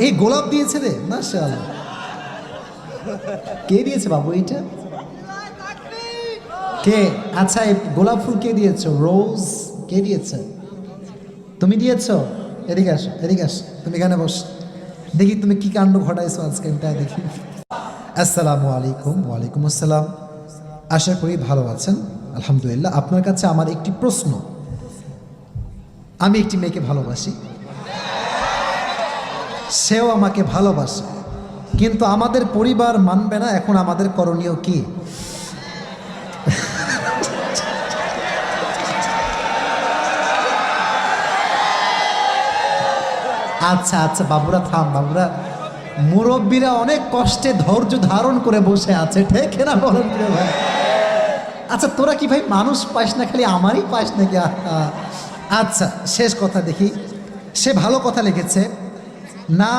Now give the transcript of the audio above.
এই গোলাপ দিয়েছে রে, মাশাআল্লাহ। কে দিয়েছে বাবু এইটা? কে? আচ্ছা, এই গোলাপ ফুল কে দিয়েছো? রোজ কে দিয়েছে? তুমি দিয়েছো? এদিকে আসো, এদিকে আসো, তুমি এখানে বস, দেখি তুমি কি কাণ্ড ঘটাইছো আজকে, তাই দেখি। আসসালামু আলাইকুম। ওয়ালাইকুম আসসালাম। আশা করি ভালো আছেন। আলহামদুলিল্লাহ। আপনার কাছে আমার একটি প্রশ্ন। আমি একটি মেয়েকে ভালোবাসি, সেও আমাকে ভালোবাসে, কিন্তু আমাদের পরিবার মানবে না। এখন আমাদের করণীয় কি? আচ্ছা আচ্ছা বাবুরা থাম, বাবুরা, মুরব্বীরা অনেক কষ্টে ধৈর্য ধারণ করে বসে আছে, ঠিক না বলেন প্রিয় ভাই? আচ্ছা তোরা কি ভাই মানুষ পাস না, খালি আমারই পাস নাকি? আচ্ছা শেষ কথা দেখি, সে ভালো কথা লিখেছে না।